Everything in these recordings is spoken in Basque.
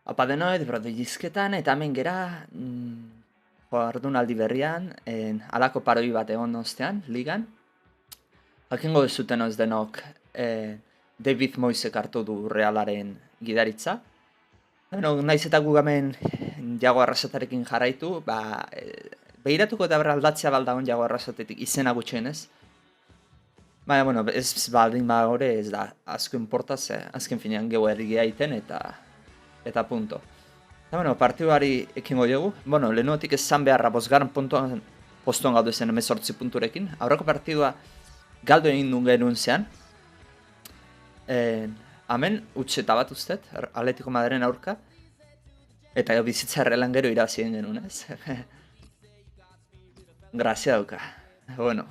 Apa denoi, brode jizketan, eta hemen gera, jardunaldi berrian, halako paroi bat egon ostean, ligan. Jakingo zuten ez denok, David Moisek hartu du Realaren gidaritza. Bueno, naiz eta gu hemen Jago Arrasatarekin jarraitu, behiratuko eta berra aldatzea baldagon Jago Arrasatetik izena gutxienez. Baina, bueno, ez baldin bagore ez da asko importaz, azken finean gehu errigia iten eta punto. Eta, bueno, partiduari ekingo dugu. Bueno, lehenuetik esan beharra bosgarren postuan gaudu zen 18 punturekin. Aurreko partidua galdu egin duen genuen zean. Hemen, utxeta bat ustez, Atletico Madrilen aurka. Eta bizitza errelan gero irazien genuen, ez? Grazia dauka. Bueno,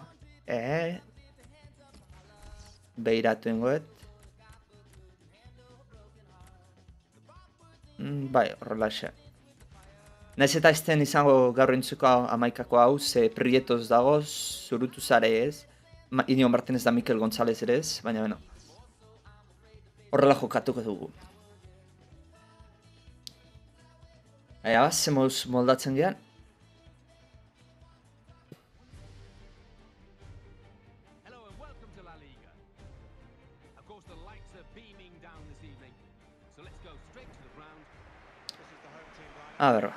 behiratu ingoet. Bai, horrela xe. Naiz eta ezten izango gaur entzuko amaikako hau, ze Prietoz dagoz, zurutu zare ez. Inigo Martinez da Mikel González ere ez, baina beno. Horrela jokatuko dugu. Aia, ze moduz moldatzen gehan. A ver.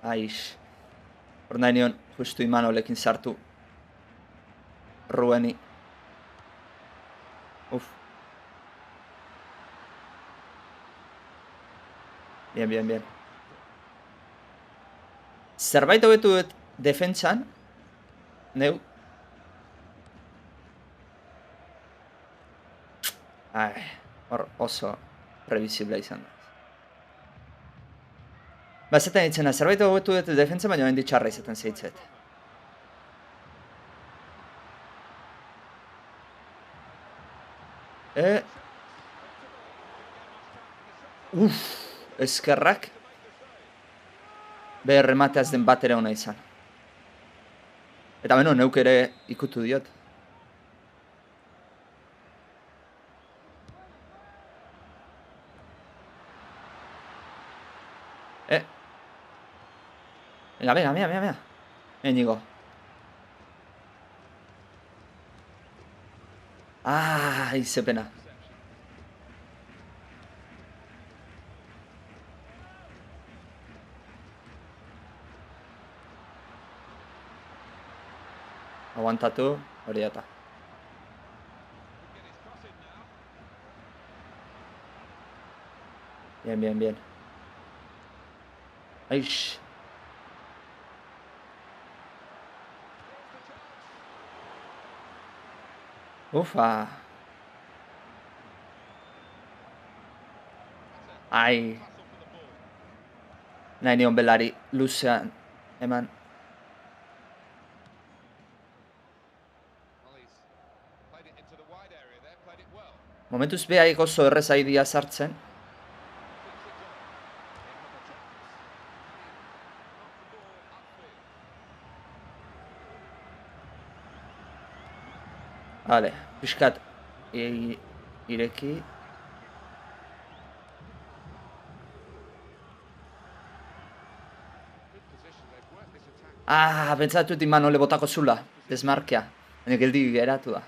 Aix. Hor nahi nion, justu Imanolekin sartu. Rueni. Uf. Bien, bien, bien. Zerbait hobetu dut defentsan, neu. Hor oso previsiblea izan da. Zaten ditzena, zerbait hobetu dut defentsan, baina hendi txarra izaten zeitzet. Eskerrak. Be remateaz den bat ere hona izan. Eta beno, neuk ere ikutu diot. Venga, mira. Enigo. Ze pena. Aguantatu, hori eta. Bien. Aix. Ufa. Nahi nion belari luzean eman. Momentuz behaik oso errezaidia sartzen. Vale, pixkat ireki. Bentsatut Imanole botako zula, desmarkea. Baina geldi geratu da.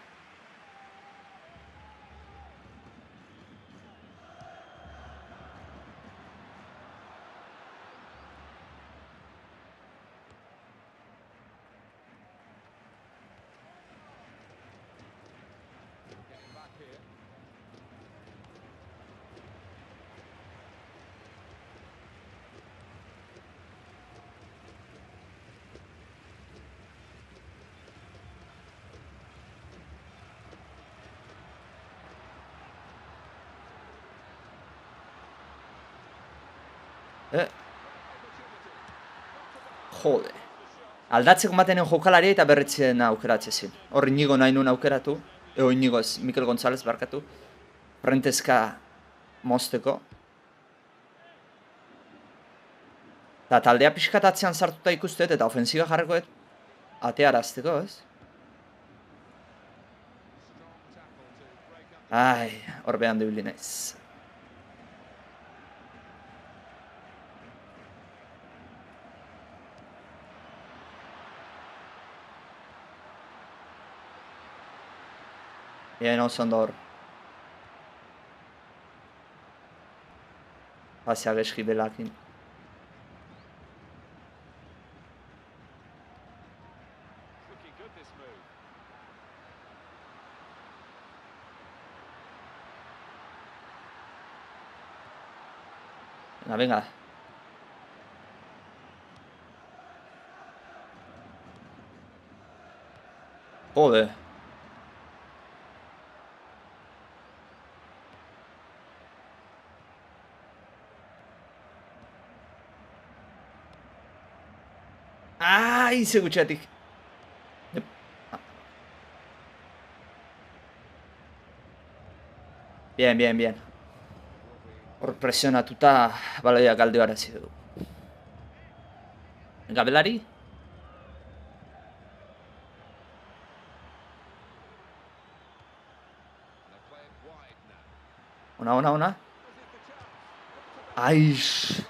Jode. Aldatzeko maten jokalaria eta berritzen aukeratzezin. Hor Inigo nahi nuen aukeratu. Inigo ez, Mikel González barkatu. Frentezka mozteko. Eta taldea pixkatatzean sartuta ikustet eta ofensiba jarrikoet atearazteko, ez? Ai, hor behan dibili naiz. Bien, oso ondo hor. Pasea geski belakin. Venga. Joder. Ai, ze gutxetik. Bien. Hor presionatuta baloia galde barazi du. Gabelari? Ona. Aix.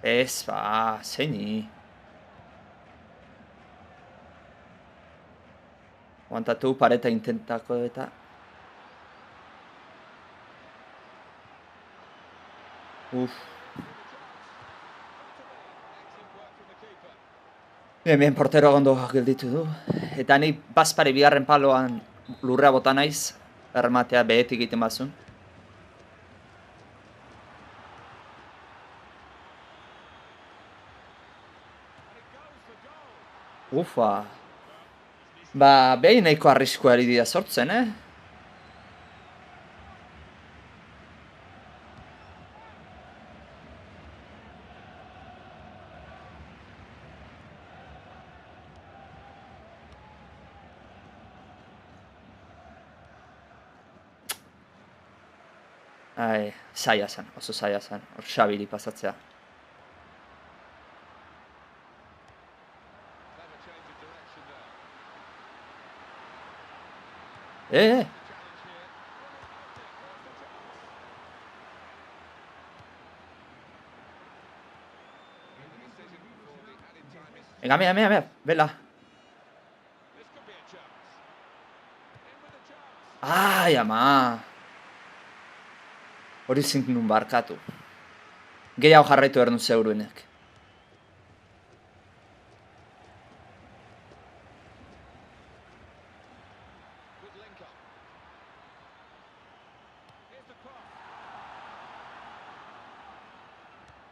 Ez, zeini. Guantatu pareta intentako eta... Bien, portero ondo gelditu du. Eta ni bazpare bigarren paloan lurrea bota naiz. Ermatea behetik egiten bazun. Ufa. Behin nahiko arriskua ari dira sortzen, Ai, zaila zen, oso zaila zen. Hor Xabiri pasatzea. Venga, mira, vela. Ai, ama. Hori zintu nun barkatu. Gehiago jarraitu ernun zeuruenek.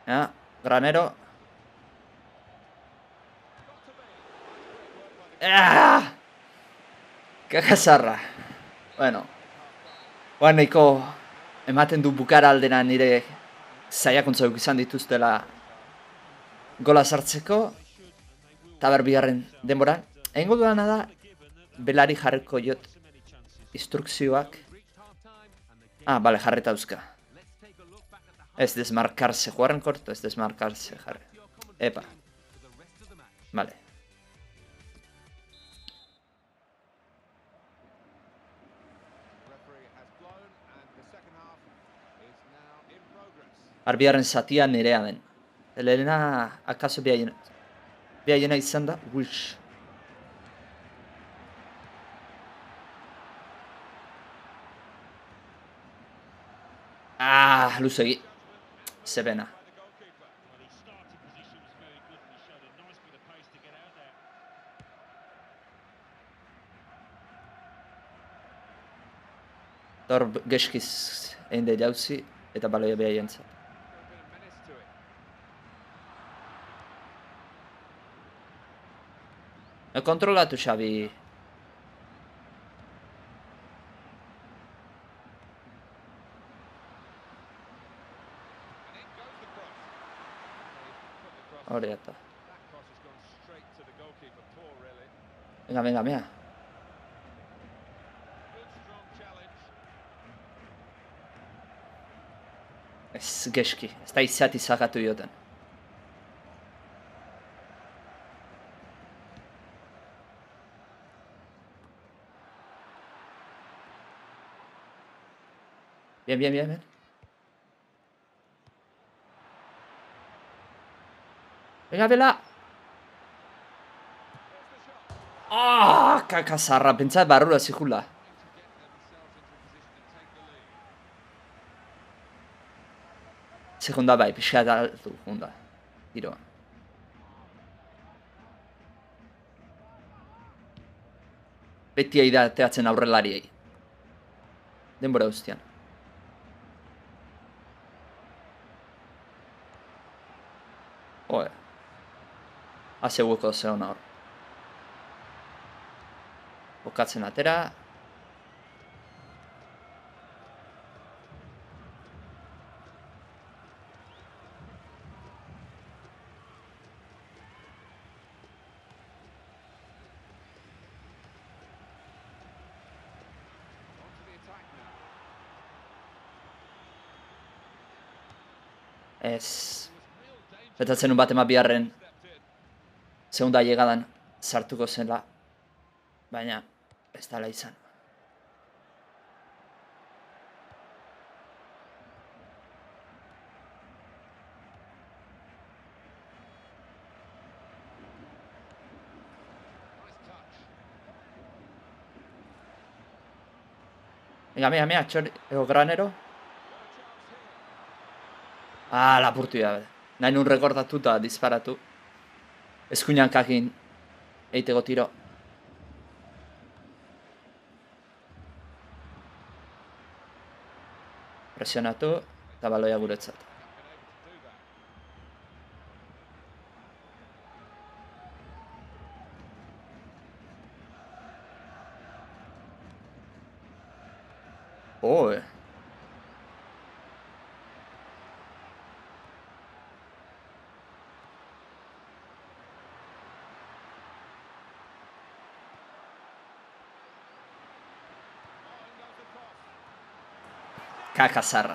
Ja, Granero. Kakazarra. Bueno. Nahiko ematen du bukara aldena nire zaiakuntza izan dituztela gola sartzeko. Eta bigarren denboran. Egingo duana da, belari jarriko jot instrukzioak. Bale, jarreta dauzka. Ez desmarkarse, jugarren korto, ez desmarkarse jarri. Epa. Vale. Arbiaren zatia nerea den. Elena, akaso behaiena izan da, wish. Luzegi. Zebena. Hor geskiz egin da jauzi eta baloia behaien zat. Kontrolatu, Xabi. Hori eta. Venga, venga, venga. Ez geski, ez da izati zakatu dioten. Bien, bien, bien, bien. Venga, bela! Ah, kakazarra, pentsat barrura zikula. Segunda bai, pixka da altu, junda. Tiroa. Beti aida teatzen aurrelariei. Denbora guztian. Oe. Azegueko zeon hor. Bokatzen atera. Ez. Betatzen bat ema biharren segunda llegadan sartuko zela. Baina ez dala izan. Venga, mira, mira, Granero. Ah, lapurtu da. Nahi nun rekordatu eta disparatu. Eskuinan kakin eiteko tiro. Presionatu eta baloia guretzat. Oe. Kakazarra.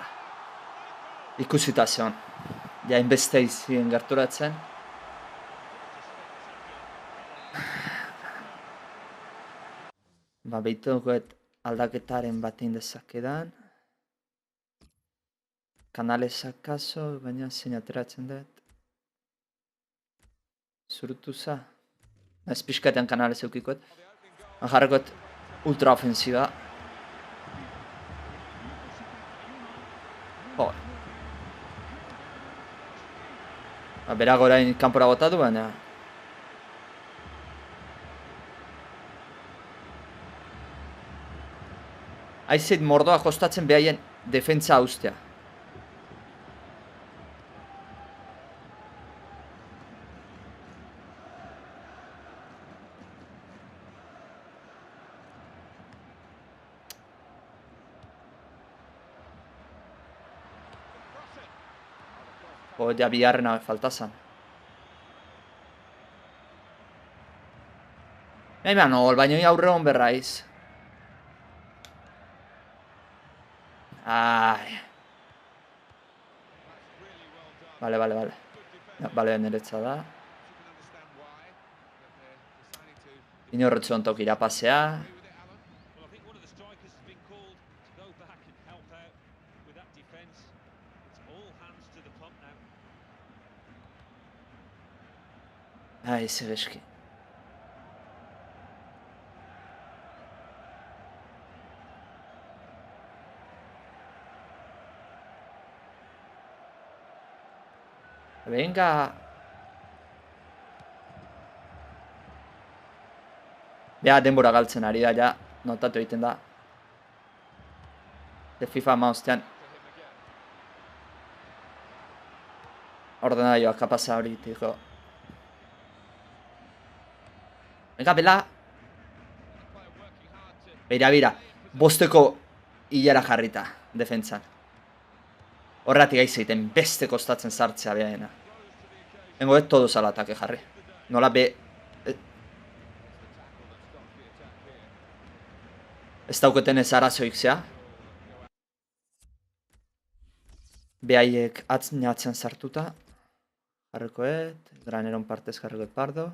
Ikusita zeon. Ja, inbeste izien gerturatzen. Ba, behitukoet aldaketaren batein dezakedan. Kanalezak kaso, baina zein ateratzen dut. Zurutuza. Ez pixkatean kanalez eukikoet. Jarrekot ultraofensiba. Berak orain kanpora botatu, baina... Aizeit mordoa kostatzen behaien defentsa ustea. Ja biharrena faltazan. Eman hol, baina aurre hon berraiz. Ai. Vale. Bale, niretza da. Inorretzu ontok irapasea. Ai, zegeski. Venga. Ja, denbora galtzen ari da, ja. Notatu egiten da. De FIFA maustean. Ordenadioak kapasa hori tiko. Venga, bela. Beira. Bosteko hilara jarrita, defentsan. Horretik aizeiten beste kostatzen sartzea behaena. Hengo ez todo zala atake jarri. Nola be... Ez dauketen ez arazoik zea. Behaiek atzean sartuta. Jarrikoet, graneron partez jarrikoet pardo.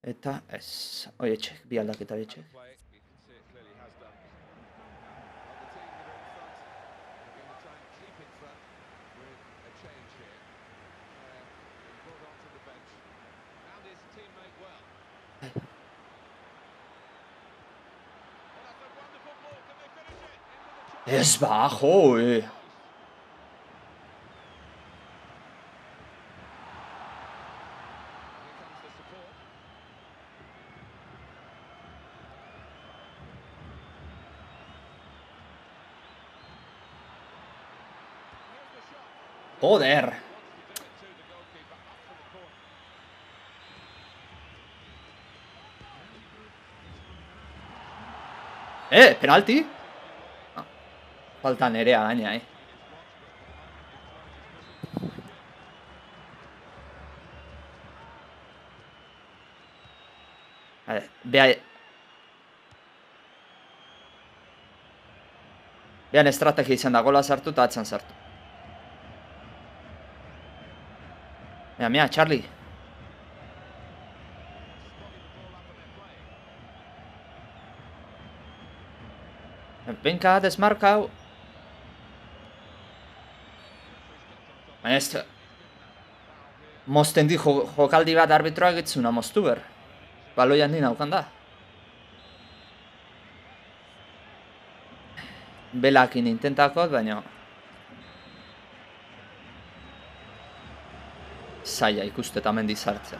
Eta ez, oietxek, bi aldaketa oietxek. Ez ba, jo, Joder. Penalti? Falta nerea gaina, Behan estrategia izan da, gola sartu eta atzan sartu. Mira, Charlie. Benka, desmarkau. Baina ez... Mozten di jokaldi bat arbitroak etzuna moztu ber. Baloi handi naukan da. Belakin intentakot, baina... Zaila ikuste eta mendi sartzea.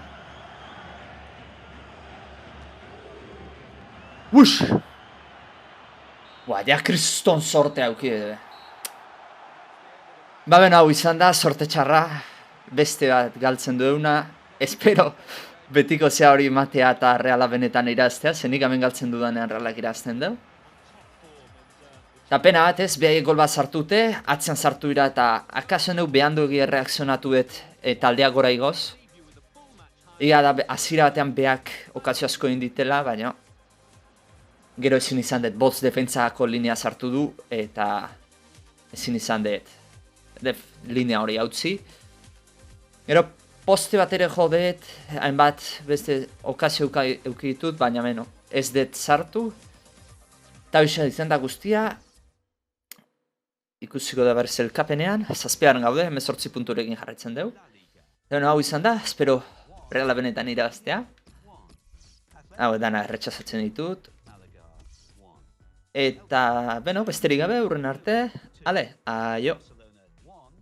Bush! Ja kriston sorte hauki. Ben hau izan da, sorte txarra. Beste bat galtzen duena. Espero betiko zea hori matea eta Reala benetan iraztea. Zenik hemen galtzen dudanean Realak irazten du. Eta pena bat ez, behaiek gol bat sartute, atzean sartu dira eta akaso neu behandu egia reakzionatuet taldea gora igoz. Ega da, azira batean behak okazio asko inditela, baina gero ezin izan dut, botz defentsako linea sartu du, eta ezin izan dut linea hori hautzi. Gero poste bat ere jo dut, hainbat beste okazio eukitut, baina beno, ez dut sartu. Eta hoxa izan da guztia, ikusiko da berriz elkapenean, zazpiaren gaude, 18 punturekin jarraitzen dugu. Eta hau izan da, espero Reala benetan irabaztea. Hau dana erretxasatzen ditut. Eta, beno, besterik gabe, urren arte. Ale, aio.